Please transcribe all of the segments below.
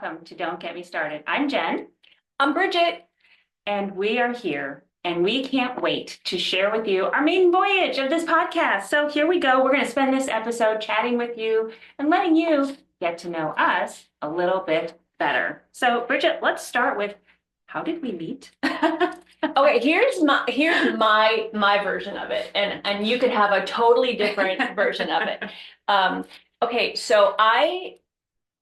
welcome to Don't Get Me Started. I'm Jen, I'm Bridget. and we are here, and we can't wait to share with you our maiden voyage of this podcast. So here we go. We're going to spend this episode chatting with you and letting you get to know us a little bit better. So, Bridget, let's start with how did we meet? Okay, here's my version of it, and you could have a totally different version of it. Okay, so I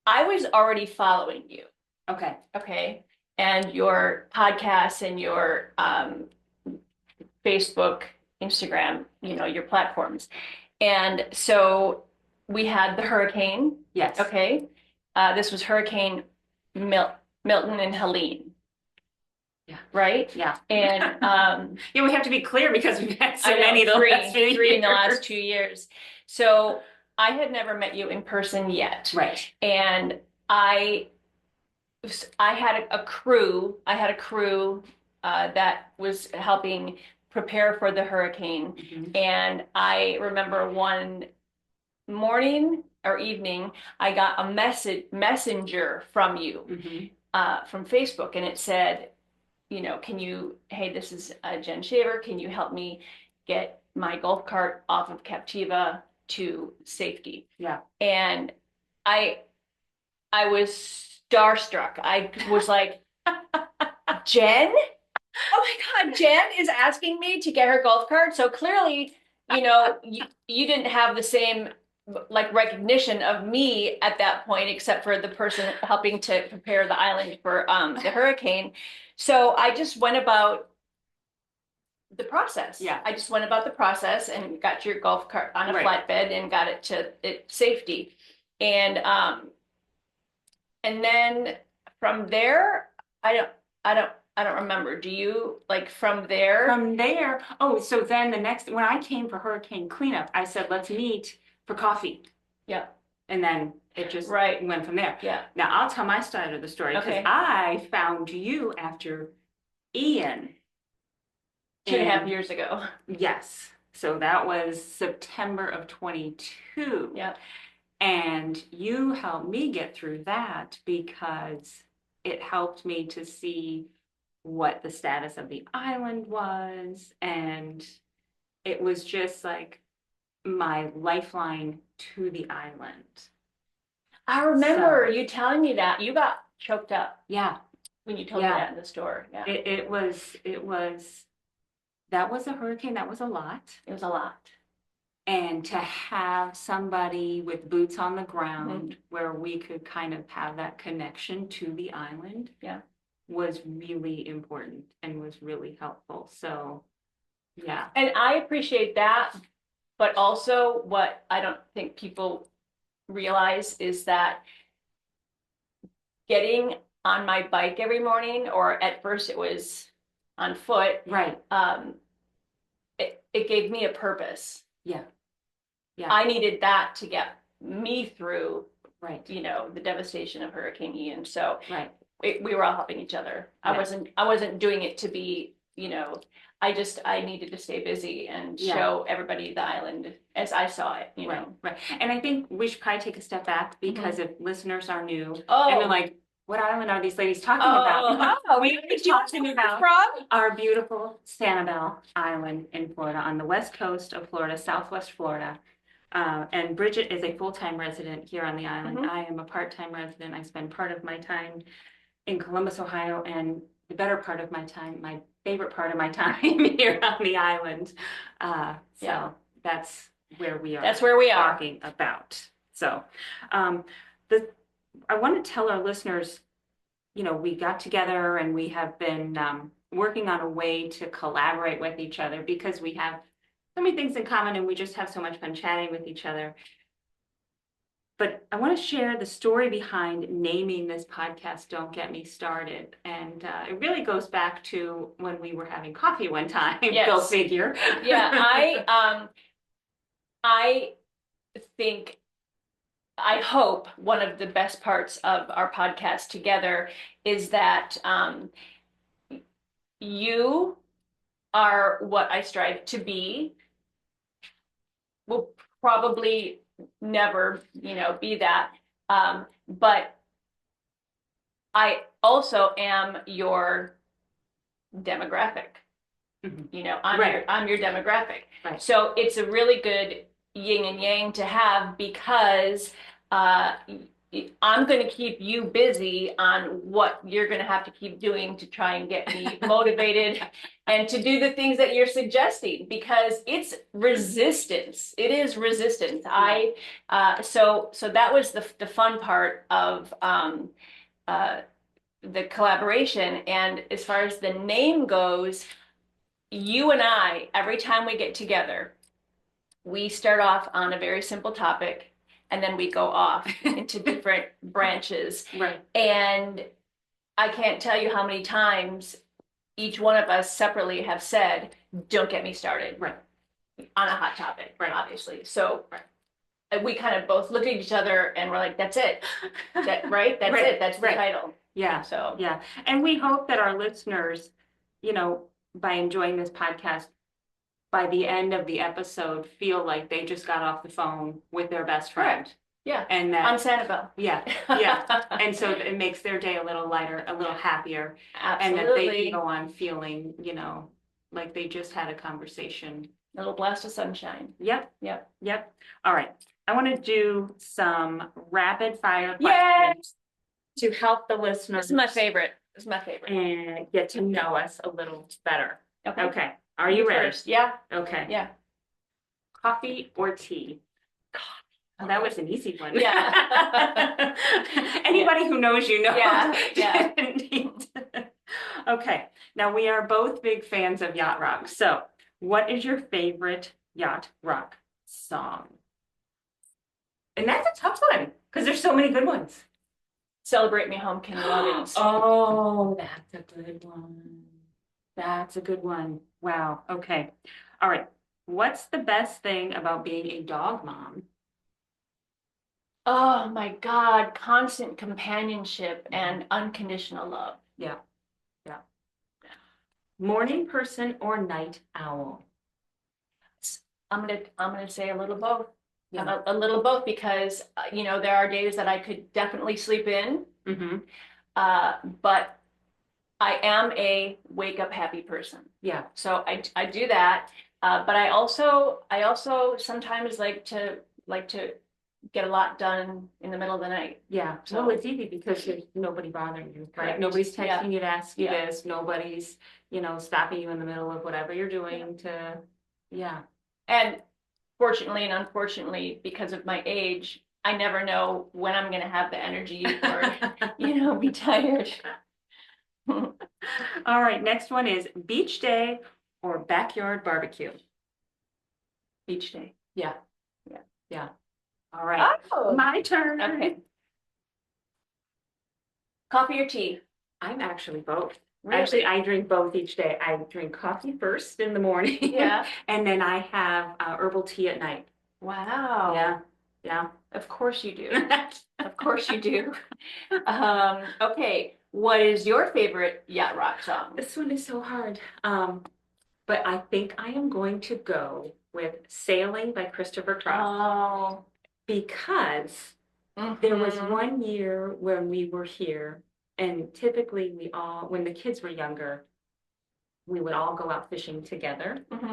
was already following you, Okay. and your podcasts and your Facebook, Instagram, your platforms, and so we had the hurricane. Yes. Okay, this was Hurricane Milton and Helene. Yeah. Right? Yeah. And yeah, we have to be clear because we've had so I know, many three in the last 2 years. So I had never met you in person yet. Right. And I had a crew. I had a crew that was helping prepare for the hurricane. Mm-hmm. And I remember one morning or evening, I got a messenger from you from Facebook, and it said, hey, this is Jen Shaver. Can you help me get my golf cart off of Captiva to safety? Yeah. And I was starstruck. I was like, Jen? Oh my God, Jen is asking me to get her golf cart. So clearly, you didn't have the same recognition of me at that point, except for the person helping to prepare the island for the hurricane. So I just went about the process. Yeah. I just went about the process and got your golf cart on a flatbed and got it to safety. And then from there, I don't remember. Do you from there? From there, so then when I came for hurricane cleanup, I said, let's meet for coffee. Yeah. And then it just went from there. Yeah. Now I'll tell my side of the story because I found you after Ian. 2.5 years ago. Yes. So that was September of 22. Yeah. And you helped me get through that because it helped me to see what the status of the island was. And it was just like my lifeline to the island. I remember you telling me that. You got choked up. Yeah. When you told me that in the store. Yeah. It was, that was a hurricane. That was a lot. It was a lot. And to have somebody with boots on the ground where we could kind of have that connection to the island was really important and was really helpful. So, yeah. And I appreciate that. But also what I don't think people realize is that getting on my bike every morning, or at first it was on foot. Right. It gave me a purpose. Yeah. Yeah. I needed that to get me through, right. The devastation of Hurricane Ian. So we were all helping each other. Yeah. I wasn't doing it to be, I needed to stay busy and show everybody the island as I saw it, Right. And I think we should probably take a step back because if listeners are new and they're like, what island are these ladies talking about? We're talking about our beautiful Sanibel Island in Florida, on the west coast of Florida, southwest Florida. And Bridget is a full-time resident here on the island. I am a part-time resident. I spend part of my time in Columbus, Ohio, and the better part of my time, my favorite part of my time here on the island. So that's where we are. That's where we are talking about. So, I want to tell our listeners, we got together and we have been working on a way to collaborate with each other because we have so many things in common and we just have so much fun chatting with each other. But I want to share the story behind naming this podcast, Don't Get Me Started. And it really goes back to when we were having coffee one time, go figure. Yeah, I think, I hope one of the best parts of our podcast together is that you are what I strive to be. Will probably never, be that. But I also am your demographic. Mhm. You know, Right. I'm your demographic. Right. So it's a really good yin and yang to have because I'm going to keep you busy on what you're going to have to keep doing to try and get me motivated and to do the things that you're suggesting because it's resistance. It is resistance. So that was the fun part of the collaboration. And as far as the name goes, you and I, every time we get together, we start off on a very simple topic and then we go off into different branches. Right. And I can't tell you how many times each one of us separately have said, don't get me started. Right. On a hot topic, right. Obviously. So we kind of both looked at each other and we're like, that's it. That's right. It. That's the title. Yeah. So, yeah. And we hope that our listeners, by enjoying this podcast, by the end of the episode, feel like they just got off the phone with their best friend. Correct. Yeah. And that on Sanibel. Yeah. And so it makes their day a little lighter, a little happier. Absolutely. And that they can go on feeling, like they just had a conversation. A little blast of sunshine. Yep. All right. I want to do some rapid fire questions. Yes. To help the listeners. This is my favorite. And get to know us a little better. Okay. Are you ready? First. Yeah. Okay. Yeah. Coffee or tea? Coffee. Oh, that was an easy one. Yeah. Anybody who knows you know. Yeah. Okay. Now we are both big fans of yacht rock. So what is your favorite yacht rock song? And that's a tough one because there's so many good ones. Celebrate Me Home, Kenny Loggins. Oh, that's a good one. That's a good one. Wow. Okay. All right. What's the best thing about being a dog mom? Oh my God, constant companionship and unconditional love. Yeah. Morning person or night owl? I'm gonna say a little both. Yeah. A little both because there are days that I could definitely sleep in. Mm-hmm. But I am a wake up happy person. Yeah. So I do that. But I also sometimes like to get a lot done in the middle of the night. Yeah. So well, it's easy because there's nobody bothering you, right? Correct. Nobody's texting you to ask you Yeah. this. Nobody's, stopping you in the middle of whatever you're doing yeah. And fortunately and unfortunately, because of my age, I never know when I'm going to have the energy or, be tired. All right. Next one is beach day or backyard barbecue. Beach day. Yeah. All right. Oh, my turn. Okay. Coffee or tea? I'm actually both. Really? Actually, I drink both each day. I drink coffee first in the morning. Yeah. And then I have herbal tea at night. Wow. Yeah. Of course you do. Of course you do. Okay. What is your favorite yacht rock song? This one is so hard. But I think I am going to go with Sailing by Christopher Cross. Oh. Because there was one year when we were here, and typically when the kids were younger, we would all go out fishing together. Mm-hmm.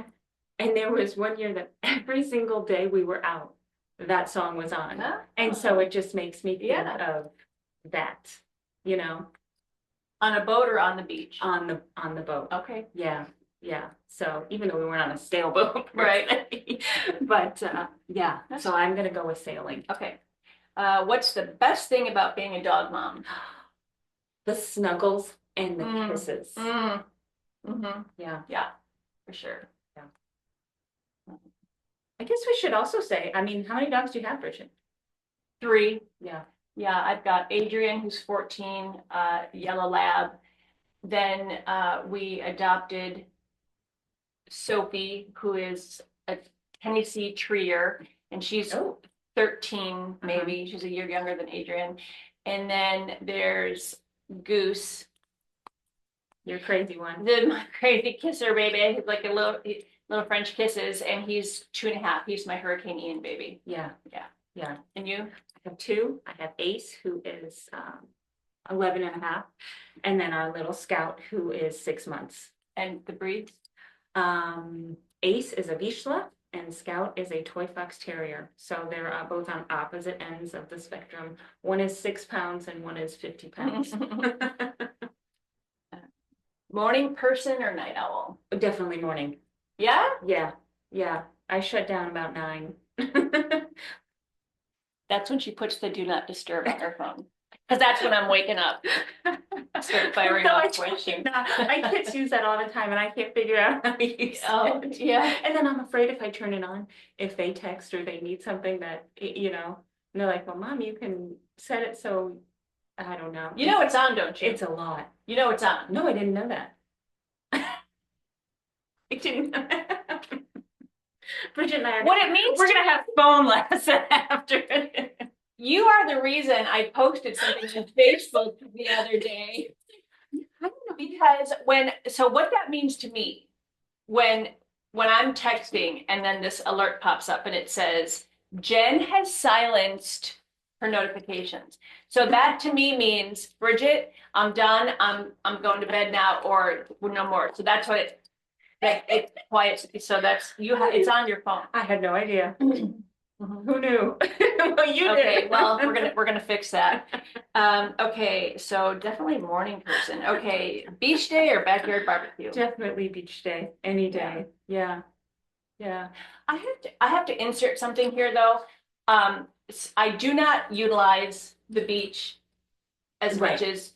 And there was one year that every single day we were out, that song was on. Oh. And so it just makes me think of that, On a boat or on the beach? On the boat. Okay. Yeah. So even though we weren't on a sailboat, right? But so I'm gonna go with sailing. Okay. What's the best thing about being a dog mom? The snuggles and the kisses. Mm-hmm. Yeah, for sure. Yeah. I guess we should also say, how many dogs do you have, Bridget? 3. Yeah. I've got Adrian, who's 14, yellow lab. Then we adopted Sophie, who is a Tennessee Terrier, and she's 13, maybe. She's a year younger than Adrian. And then there's Goose. Your crazy one. My crazy kisser baby. He's like a little French kisses, and he's 2.5. He's my Hurricane Ian baby. Yeah. And you? I have 2. I have Ace, who is 11 and a half. And then our little Scout, who is 6 months. And the breeds? Ace is a Vizsla and Scout is a Toy Fox Terrier. So they're both on opposite ends of the spectrum. One is 6 pounds and one is 50 pounds. Morning person or night owl? Definitely morning. Yeah? Yeah, yeah. I shut down about 9. That's when she puts the do not disturb on her phone. Because that's when I'm waking up. Start firing No, off I questions. My kids use that all the time and I can't figure out how to use it. Yeah. And then I'm afraid if I turn it on, if they text or they need something that, you know, and they're like, well, Mom, you can set it so, I don't know. You know it's on, don't you? It's a lot. You know it's on. No, I didn't know that. I didn't know that. Bridget and I, What it means we're going to have phone lesson after. You are the reason I posted something on Facebook the other day. I don't know. Because what that means to me, when I'm texting and then this alert pops up and it says, Jen has silenced her notifications. So that to me means, Bridget, I'm done. I'm going to bed now or no more. So that's what it's quiet. So that's, it's on your phone. I had no idea. Mhm. Who knew? Well, you Okay, did. well, we're gonna fix that. Okay, so definitely morning person. Okay, beach day or backyard barbecue? Definitely beach day, any day. Yeah. Yeah. I have to insert something here though. I do not utilize the beach as much Right. as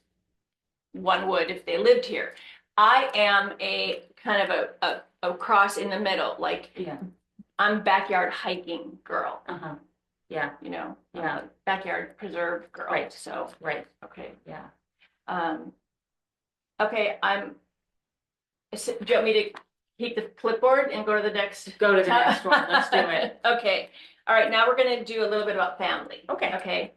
one would if they lived here. I am a kind of a cross in the middle, like Yeah. I'm backyard hiking girl, Uh-huh. Yeah. you know, Yeah. backyard preserve girl. Right. So, Right. okay. Yeah. Okay, do you want me to keep the clipboard and go to the next? Go to the next one. Let's do it. Okay, all right, now we're gonna do a little bit about family. Okay. Okay,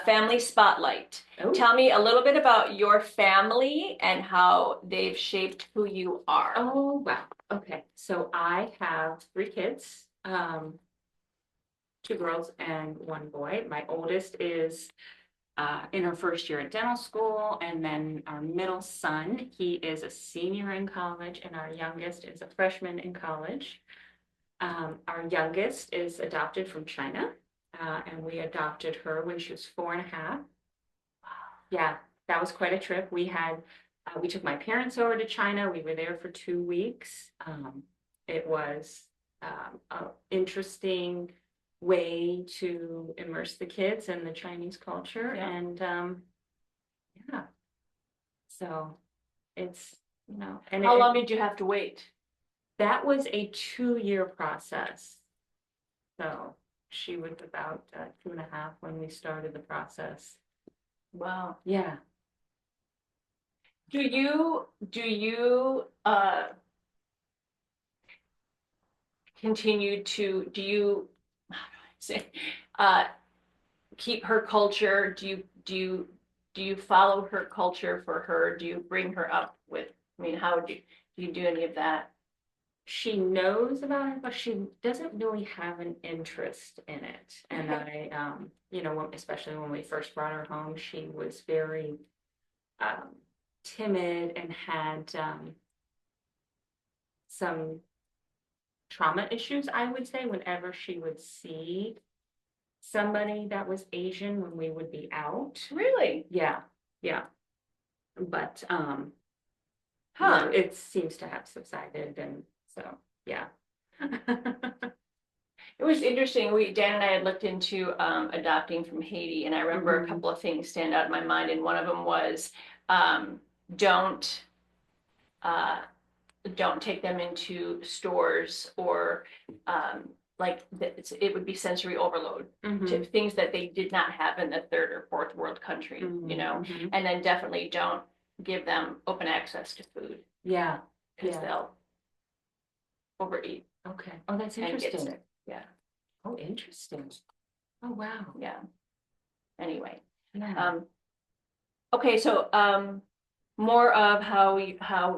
family spotlight. Oh. Tell me a little bit about your family and how they've shaped who you are. Oh, wow. Okay. So I have 3 kids, 2 girls and 1 boy. My oldest is in her first year at dental school, and then our middle son, he is a senior in college, and our youngest is a freshman in college. Our youngest is adopted from China, and we adopted her when she was 4 and a half. Yeah, that was quite a trip. We took my parents over to China. We were there for 2 weeks. It was an interesting way to immerse the kids in the Chinese culture. Yeah. And yeah, so it's, and How long did you have to wait? that was a 2-year process. So she was about 2.5 when we started the process. Wow. Yeah. Do you continue to, how do I say, keep her culture? Do you follow her culture for her? Do you bring her up with, I mean, how do you do any of that? She knows about it, but she doesn't really have an interest in it. And especially when we first brought her home, she was very timid and had some trauma issues, I would say, whenever she would see somebody that was Asian when we would be out. Really? Yeah, yeah. But Huh. it seems to have subsided, and so yeah. It was interesting. Dan and I had looked into adopting from Haiti, and I remember a couple of things stand out in my mind. And one of them was don't take them into stores or it would be sensory overload to things that they did not have in the 3rd or 4th world country, and then definitely don't give them open access to food. Yeah. Because they'll overeat. Okay. Oh, that's and interesting. get sick. Yeah. Oh, interesting. Oh, wow. Yeah. Anyway. Yeah. Okay, so more of how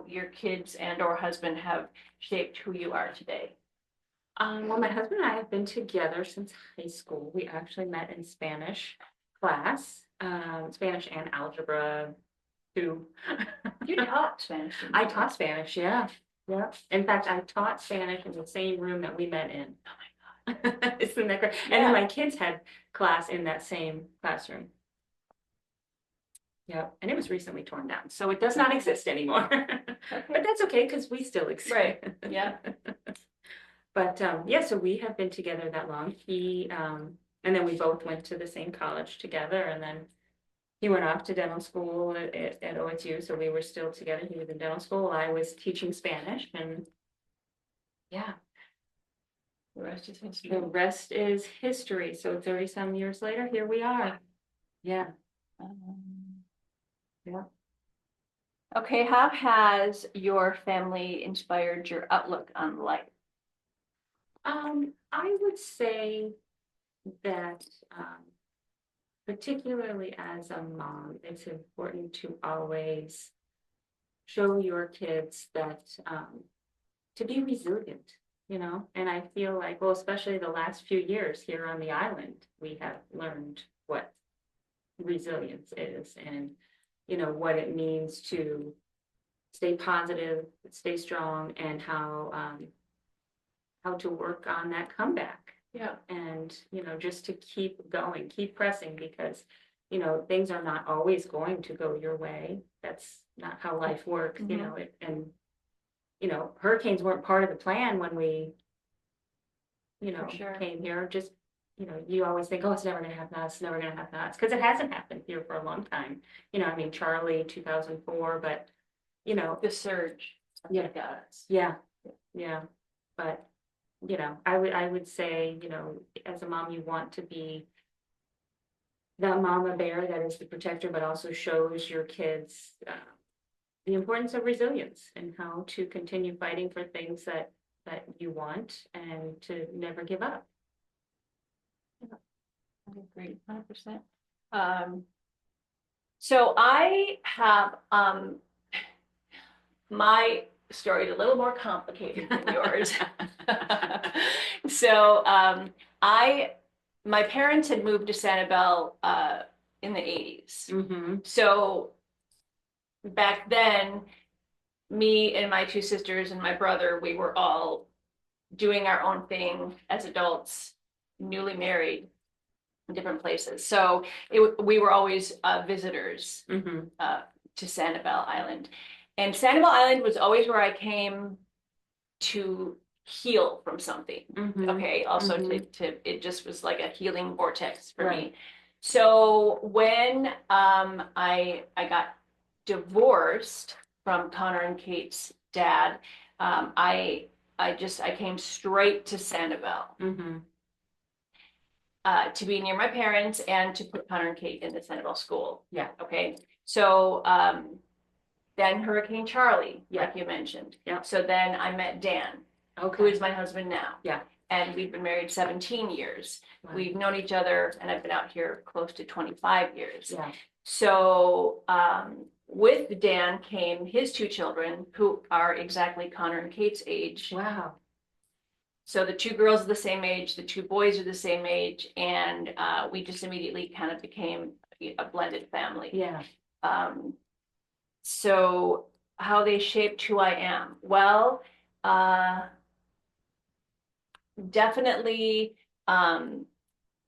your kids and or husband have shaped who you are today. Well, my husband and I have been together since high school. We actually met in Spanish class, Spanish and algebra too. You taught Spanish. didn't I you? taught Spanish, yeah. Yeah. In fact, I taught Spanish in the same room that we met in. Oh my God. Isn't that great? And Yeah. then my kids had class in that same classroom. Yeah, and it was recently torn down, so it does not exist anymore. But that's okay because we still exist. Right. Yeah. But yeah, so we have been together that long. And then we both went to the same college together, and then he went off to dental school at OSU, so we were still together. He was in dental school. I was teaching Spanish, and yeah, The rest is history. the rest is history. So 30 some years later, here we are. Yeah. Yeah. Okay, how has your family inspired your outlook on life? I would say that, particularly as a mom, it's important to always show your kids that, to be resilient, and I feel like, well, especially the last few years here on the island, we have learned what resilience is and, what it means to stay positive, stay strong, and how to work on that comeback. Yeah. And, just to keep going, keep pressing because, things are not always going to go your way. That's not how life works, hurricanes weren't part of the plan when we, For sure. came here. Just, you always think, oh, it's never gonna happen to us, never gonna happen to us, because it hasn't happened here for a long time. I mean, Charlie, 2004, but, The surge. Yeah. Got us. yeah, yeah. But, I would say, as a mom, you want to be that mama bear that is the protector, but also shows your kids the importance of resilience and how to continue fighting for things that you want and to never give up. I agree, 100%. So I have my story is a little more complicated than yours. So my parents had moved to Sanibel in the 80s. Mm-hmm. So back then, me and my two sisters and my brother, we were all doing our own thing as adults, newly married in different places. So we were always visitors Mm-hmm. to Sanibel Island. And Sanibel Island was always where I came to heal from something. Mm-hmm. Okay. Also Mhm. it just was like a healing vortex for Right. me. So when I got divorced from Connor and Kate's dad, I came straight to Sanibel Mm-hmm. to be near my parents and to put Connor and Kate in the Sanibel school. Yeah. Okay. So then Hurricane Charlie, Yeah. like you mentioned. Yeah. So then I met Dan, who Okay. is my husband now. Yeah. And we've been married 17 years. Wow. We've known each other, and I've been out here close to 25 years. Yeah. So with Dan came his two children, who are exactly Connor and Kate's age. Wow. So the two girls are the same age, the two boys are the same age, and we just immediately kind of became a blended family. Yeah. So how they shaped who I am? Well, definitely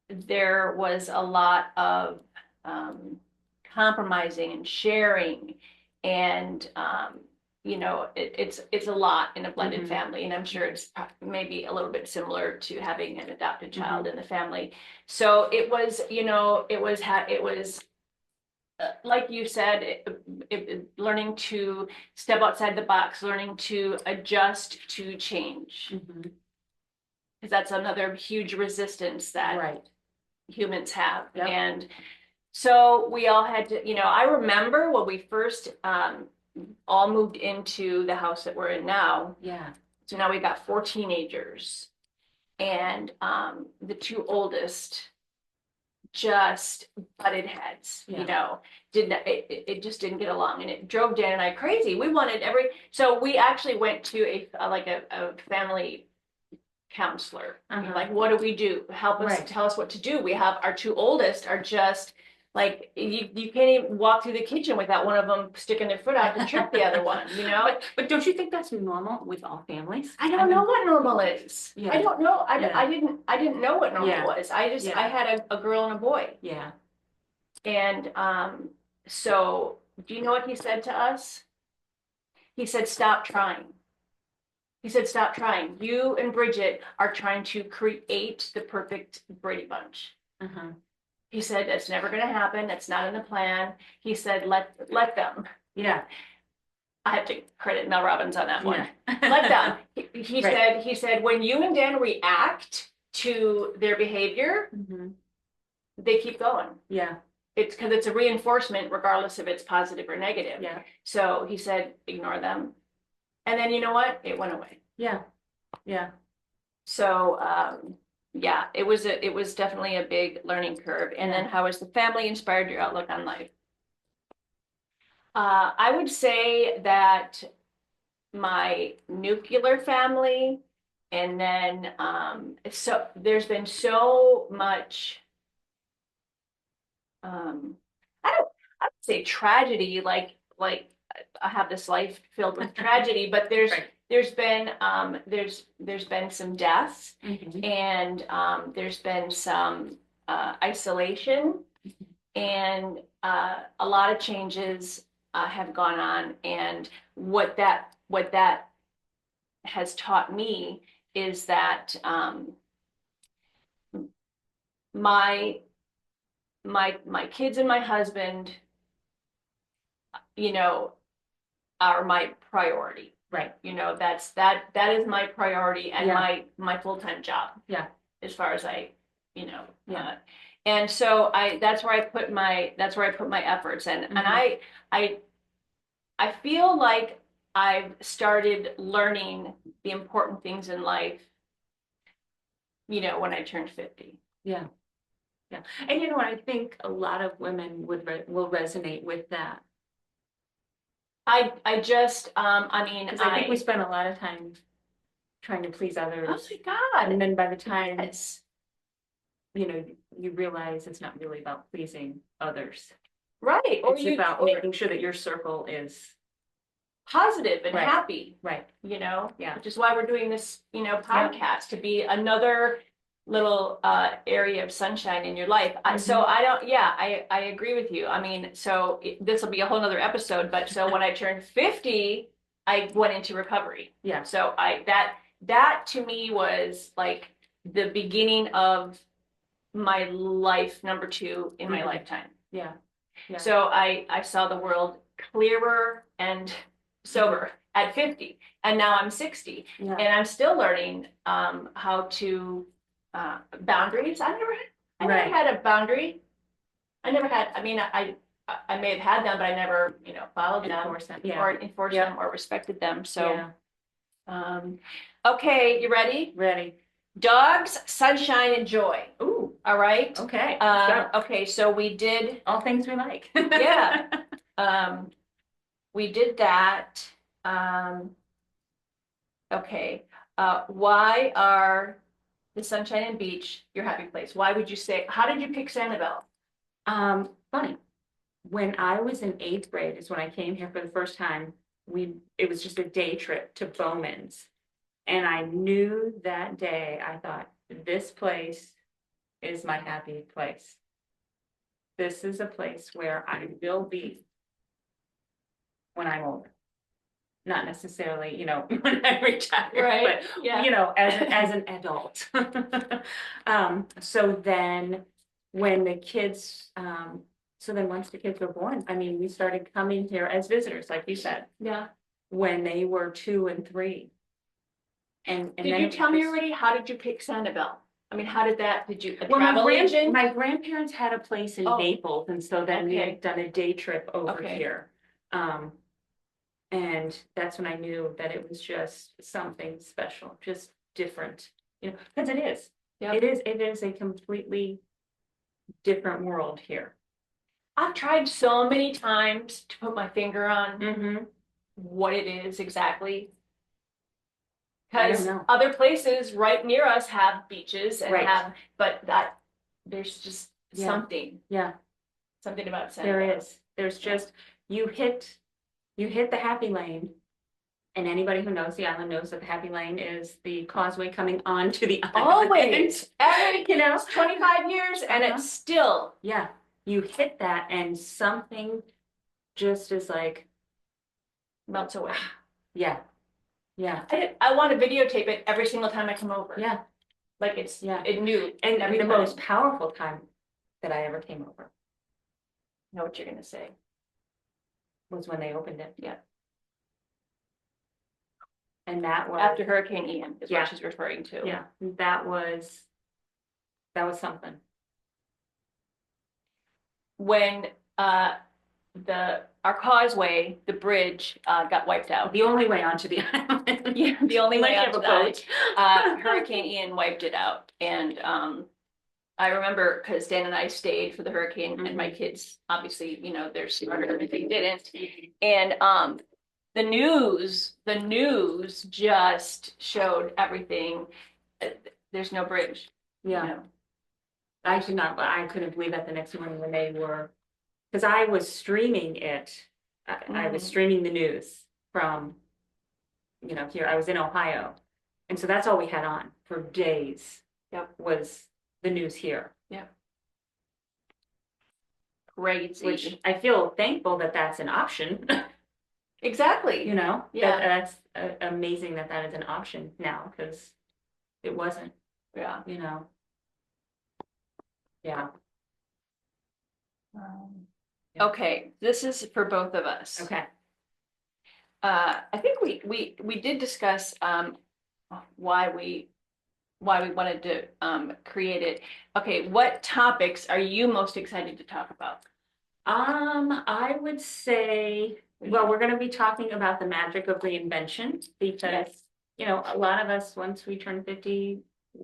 there was a lot of compromising and sharing, and it's a lot in a blended Mhm. family, and I'm sure it's maybe a little bit similar to having an adopted child in the family. So it was, like you said, learning to step outside the box, learning to adjust to change, Mm-hmm. because that's another huge resistance that Right. humans have. Yep. And so we all had to, I remember when we first all moved into the house that we're in now. Yeah. So now we got 4 teenagers, and the two oldest just butted heads. Yeah. It just didn't get along, and it drove Dan and I crazy. We wanted so we actually went to a family counselor. Uh-huh. Like, what do we do? Help us, Right. tell us what to do. We have our two oldest are just Like you can't even walk through the kitchen without one of them sticking their foot out to trip the other one, you know? But don't you think that's normal with all families? I don't know what normal is. Yeah. I don't know. Yeah. I didn't know what normal Yeah. was. I Yeah. had a girl and a boy. Yeah. And so do you know what he said to us? He said, stop trying. He said, stop trying. You and Bridget are trying to create the perfect Brady Bunch. Uh-huh. He said, that's never going to happen. That's not in the plan. He said, let them. Yeah. I have to credit Mel Robbins on that one. Yeah. Let them. He Right. said, when you and Dan react to their behavior, Mhm. they keep going. Yeah. It's because it's a reinforcement, regardless if it's positive or negative. Yeah. So he said, ignore them. And then you know what? It went away. Yeah. Yeah. So yeah, it was definitely a big learning curve. And then how has the family inspired your outlook on life? I would say that my nuclear family, and then so there's been so much I don't say tragedy like I have this life filled with tragedy, but Right. there's been there's been some deaths, Mhm. and there's been some isolation, and a lot of changes have gone on, and what that has taught me is that my my kids and my husband, you know, are my priority. Right. You know, that is my priority and Yeah. my full-time job. Yeah. As far as I, you know, Yeah. and so that's where I put my efforts, and Mhm. I feel like I've started learning the important things in life, you know, when I turned 50. Yeah. Yeah. And you know what? I think a lot of women will resonate with that. I just I mean Because I think we spend a lot of time trying to please oh others. my God. And then by the time, Yes. you know, you realize it's not really about pleasing others. Right. It's about making sure that your circle is positive and right. happy, Right. you know, Yeah. which is why we're doing this, you know, podcast, to be another little area of sunshine in your life. So I don't, yeah, I agree with you. I mean, so this will be a whole nother episode, but so when I turned 50, I went into recovery. Yeah. So that to me was like the beginning of my life number 2 in my lifetime. Yeah. Yeah. So I saw the world clearer and sober at 50, and now I'm 60, Yeah. and I'm still learning how to boundaries. I never had a boundary. I never had. I mean, I may have had them, but I never, you know, followed Enforce them. them Yeah. or enforced Yep. them or respected them. So, Yeah. Okay, you ready? Ready. Dogs, sunshine, and joy. Ooh. All right. Okay. Let's go. Okay, so we did. All things we like. Yeah. We did that. Okay. Why are the sunshine and beach your happy place? Why would you say, how did you pick Sanibel? Funny. When I was in 8th grade is when I came here for the first time. It was just a day trip to Bowman's. And I knew that day, I thought, this place is my happy place. This is a place where I will be when I'm older. Not necessarily, you know, when I retire, Right. but Yeah. you know, as an adult. So then when the kids, so then once the kids were born, I mean, we started coming here as visitors, like you said, Yeah. when they were 2 and 3. And Did then you it tell me was- already? How did you pick Sanibel? I mean, how did that, did you, a Well, travel agent? my grandparents had a place in Oh. Naples, and so then we Okay. had done a day trip over Okay. here. And that's when I knew that it was just something special, just different, you know, because it is. Yep. It is a completely different world here. I've tried so many times to put my finger on Mm-hmm. what it is exactly. I don't Because know. other places right near us have beaches and Right. but that there's just Yeah. something. Yeah. Something about San There Diego. is. There's just, you hit the happy lane. And anybody who knows the island knows that the happy lane is the causeway coming onto the island. Always, every, You know? 25 years and it's still. Yeah, you hit that and something just is like, Melts away. yeah, yeah, I want to videotape it every single time I come over. yeah. Like it's, Yeah. it knew. And every the time. most powerful time that I ever came over Know what you're gonna say. was when they opened it. Yeah. And that was After Hurricane Ian is Yeah. what she's referring to. yeah, that was something. When our causeway, the bridge, got wiped out. The only way onto the island. Yeah, the only way Unless you onto have a the boat. Hurricane Ian wiped it out. And I remember because Dan and I stayed for the hurricane and my kids, obviously, you know, they're smarter if they didn't. And the news just showed everything. There's no bridge. Yeah. You know? I couldn't believe that the next morning when they were, because I was streaming it. I was streaming the news from, you know, here. I was in Ohio. And so that's all we had on for days. Yep. Was the news here. Yep. Crazy. Which I feel thankful that that's an option. Exactly. You know, Yeah. That's amazing that that is an option now because it wasn't, Yeah. you know. Yeah. Okay, this is for both of us. Okay. I think we did discuss why we wanted to create it. Okay, what topics are you most excited to talk about? I would say, well, we're going to be talking about the magic of reinvention because, Yes. you know, a lot of us, once we turn 50,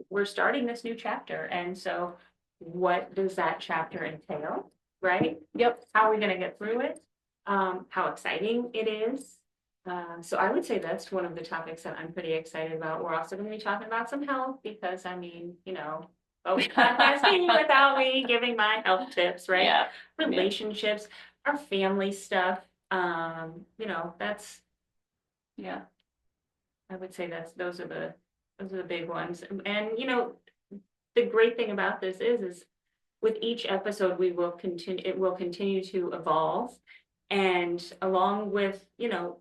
we're starting this new chapter. And so what does that chapter entail, right? Yep. How are we going to get through it? How exciting it is. So I would say that's one of the topics that I'm pretty excited about. We're also going to be talking about some health because, I mean, you know, podcasting without me giving my health tips, right? Yeah. Relationships, our family stuff. You know, that's, Yeah. I would say those are the big ones. And you know, the great thing about this is with each episode it will continue to evolve, and along with, you know,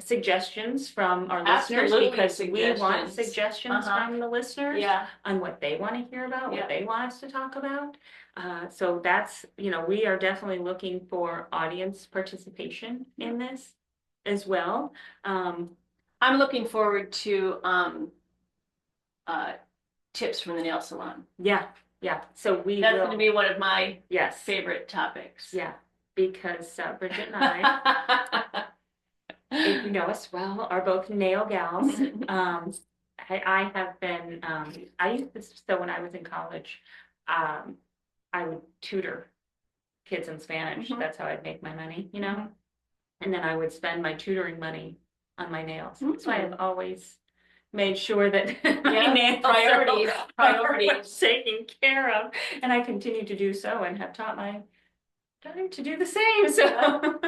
suggestions from our listeners, Absolutely, because we want suggestions. suggestions from the listeners Yeah. on what they want to hear about, Yeah. what they want us to talk about. So that's, you know, we are definitely looking for audience participation in this as well. I'm looking forward to tips from the nail salon. Yeah, so That's going to be one of my yes, favorite topics. yeah, because Bridget and I, if you know us well, are both nail gals. I have been, I used to, so when I was in college, I would tutor kids in Spanish. Mhm. That's how I'd make my money, you know? And then I would spend my tutoring money on my nails. So I have always made sure that my Yeah, nails priorities, are priorities. taken care of. And I continue to do so and have taught my daughter to do the same. So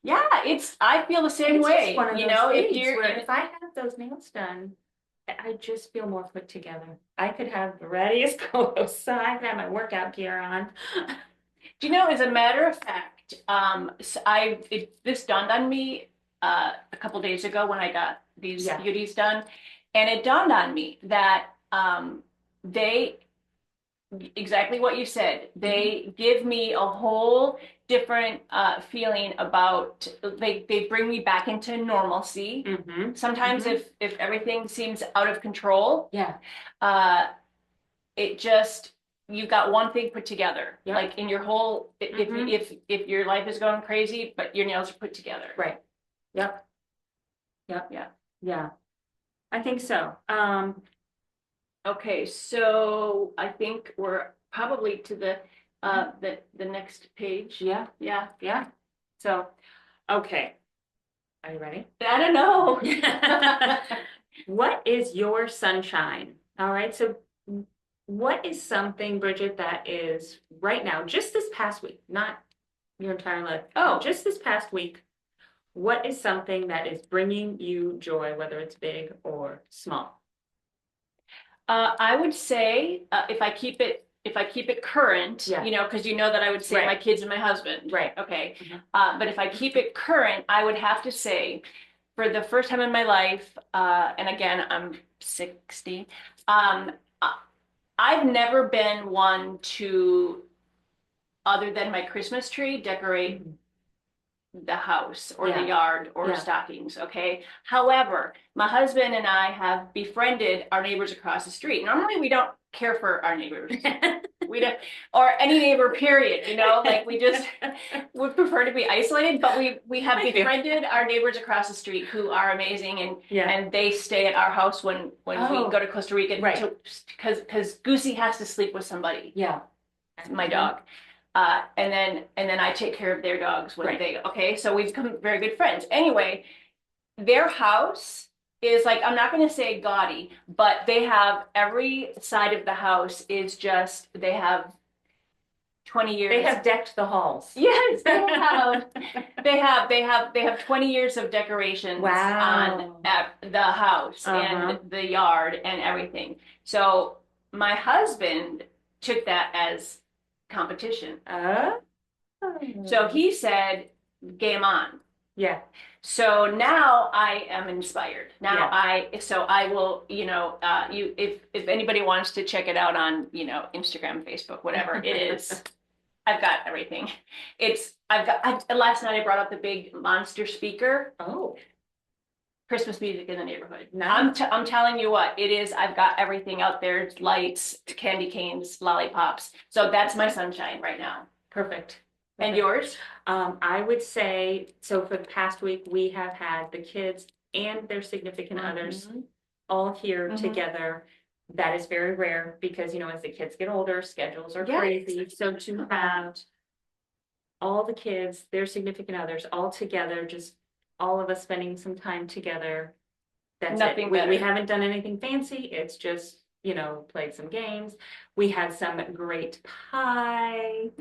Yeah, I feel the same it's way. just one of You those know, if things you're where if I have those nails done, I just feel more put together. I could have the readiest clothes. I could have my workout gear on. Do you know, as a matter of fact, this dawned on me a couple days ago when I got these Yeah. beauties done, and it dawned on me that they, exactly what you said, they give me a whole different feeling about, they bring me back into normalcy. Mm-hmm. Sometimes if everything seems out of control, Yeah. it just, you got one thing put together. Yep. Like in your whole, if your life is going crazy, but your nails are put together. Right. Yep. Yeah. I think so. Okay, so I think we're probably to the next page. Yeah. Yeah. So, okay. Are you ready? I don't know. What is your sunshine? All right. So What is something, Bridget, that is right now, just this past week, not your entire life, Oh. just this past week, what is something that is bringing you joy, whether it's big or small? I would say if I keep it current, Yeah. you know, because you know that I would say Right. my kids and my husband. Right. Okay. Mhm. But if I keep it current, I would have to say for the first time in my life, and again, I'm 60, um, I- I've never been one to, other than my Christmas tree, decorate Mhm. the house or the Yeah. yard or Yeah. stockings, okay? However, my husband and I have befriended our neighbors across the street. Normally, we don't care for our neighbors. We don't, or any neighbor, period, you know, like we just would prefer to be isolated, but we have I do. befriended our neighbors across the street who are amazing Yeah. and they stay at our house when Oh. we go to Costa Rica Right. because Goosey has to sleep with somebody, Yeah. my dog. And then I take care of their dogs when Right. they, okay, so we've become very good friends. Anyway, their house is like, I'm not going to say gaudy, but they have every side of the house is just, they have 20 years. They have decked the halls. Yes, they have 20 years of decorations Wow. on at the house and the yard and everything. So my husband took that as competition. Oh. So he said, game on. Yeah. So now I am inspired. Now Yeah. so I will, you know, if anybody wants to check it out on, you know, Instagram, Facebook, whatever it is, I've got everything. Last night I brought up the big monster speaker. Oh. Christmas music in the neighborhood. Nice. I'm telling you what, it is. I've got everything out there, lights, candy canes, lollipops. So that's my sunshine right now. Perfect. And yours? I would say, so for the past week, we have had the kids and their significant others all here together. That is very rare because, you know, as the kids get older, schedules are crazy. So to have all the kids, their significant others all together, just all of us spending some time together. That's Nothing it. better. We haven't done anything fancy. It's just, you know, played some games. We had some great pie.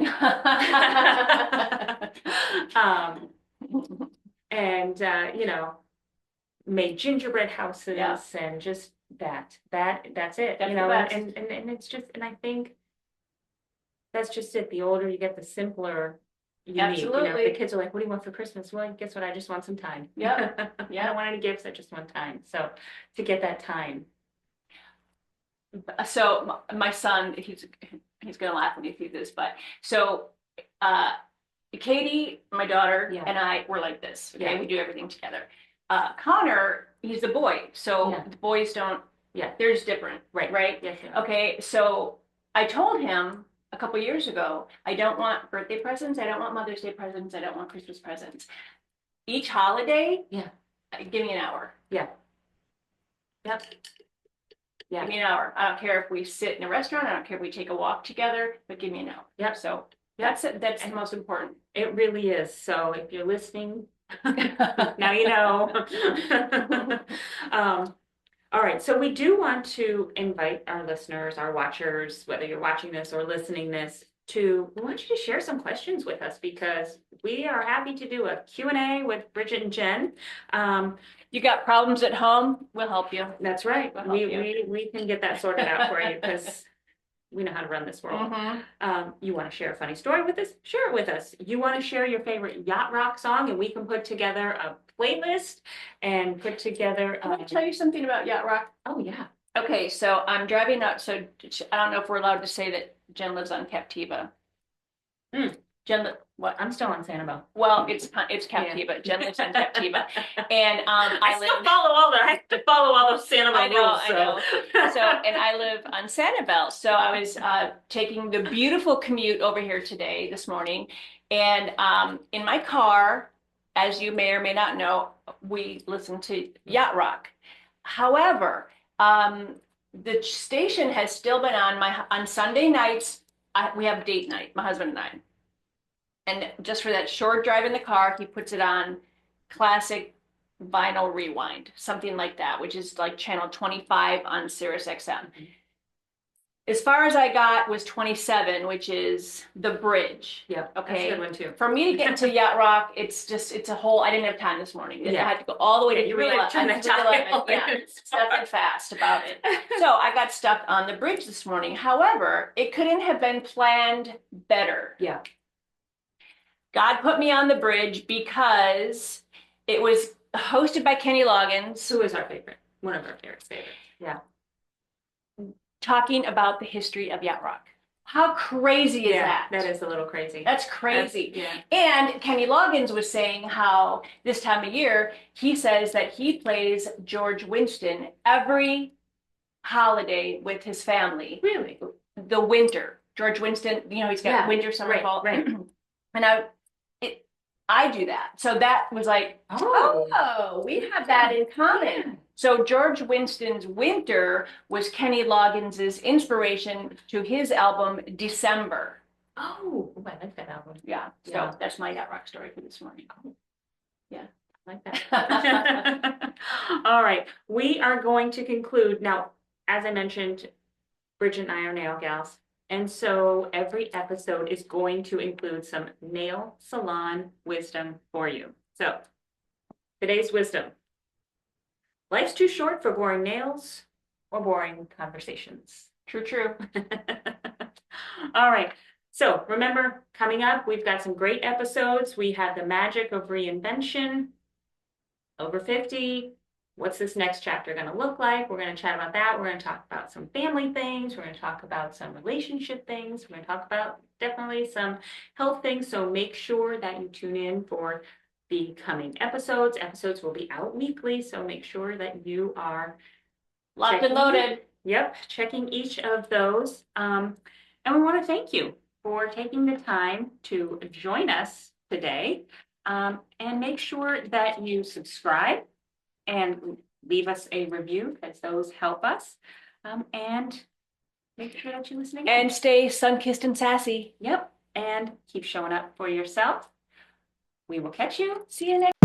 And you know, made gingerbread houses and just that's it. That's you know, the best. And it's just, and I think that's just it. The older you get, the simpler you need. You know, Absolutely. the kids are like, what do you want for Christmas? Well, guess what? I just want some time. Yeah. I don't want any gifts. I just want time. So to get that time. So my son, he's gonna laugh when he sees this, but so Katie, my daughter, and I were like this. Okay, we do everything together. Connor, he's a boy, so the boys don't. Yeah, they're just different, right? Yes. Okay, so I told him a couple years ago, I don't want birthday presents, I don't want Mother's Day presents, I don't want Christmas presents. Each holiday, give me an hour. Yeah. Yep. Yeah. Give me an hour. I don't care if we sit in a restaurant. I don't care if we take a walk together, but give me an hour. Yep. So that's it. That's the most important. It really is. So if you're listening, now you know. All right. So we do want to invite our listeners, our watchers, whether you're watching this or listening this, we want you to share some questions with us because we are happy to do a Q&A with Bridget and Jen. You got problems at home? We'll help you. That's right. We can get that sorted out for you because we know how to run this world. You want to share a funny story with us? Share it with us. You want to share your favorite yacht rock song and we can put together a playlist and put together. Can I tell you something about yacht rock? Oh, yeah. Okay, so I'm driving out. So I don't know if we're allowed to say that Jen lives on Captiva. Jen, what? I'm still on Sanibel. Well, it's Captiva. Yeah. Jen lives on Captiva, and I have to follow all those Sanibel rules. I know. So, and I live on Sanibel. So I was taking the beautiful commute over here this morning, and in my car, as you may or may not know, we listen to yacht rock. However, the station has still been on Sunday nights. We have date night, my husband and I. And just for that short drive in the car, he puts it on classic vinyl rewind, something like that, which is like channel 25 on Sirius XM. As far as I got was 27, which is the bridge. Yeah. Okay. That's a good one too. For me to get to Yacht Rock, it's a whole, I didn't have time this morning. I had to go all the way to You really have 311. turned that dial. Yeah, it's nothing fast about it. So I got stuck on the bridge this morning. However, it couldn't have been planned better. Yeah. God put me on the bridge because it was hosted by Kenny Loggins, Who is our favorite? One of our favorites. Yeah. talking about the history of Yacht Rock. How crazy is that? That is a little crazy. That's crazy. Yeah. And Kenny Loggins was saying how this time of year, he says that he plays George Winston every holiday with his family. Really? The winter. George Winston, you know, he's got winter, summer, fall. Right. And I do that. So that was like, oh, we have that in common. Yeah. So George Winston's Winter was Kenny Loggins' inspiration to his album December. Oh, I like that album. Yeah. So Yeah. that's my Yacht Rock story for this morning. I like that. All right. We are going to conclude. Now, as I mentioned, Bridget and I are nail gals. And so every episode is going to include some nail salon wisdom for you. So today's wisdom. Life's too short for boring nails or boring conversations. True, true. All right. So remember, coming up, we've got some great episodes. We have the magic of reinvention, over 50. What's this next chapter going to look like? We're going to chat about that. We're going to talk about some family things. We're going to talk about some relationship things. We're going to talk about definitely some health things. So make sure that you tune in for the coming episodes. Episodes will be out weekly. So make sure that you are Locked and loaded. Yep, checking each of those. And we want to thank you for taking the time to join us today. And make sure that you subscribe and leave us a review because those help us. And make sure that you listen again. And stay sun-kissed and sassy. Yep, and keep showing up for yourself. We will catch you. See you next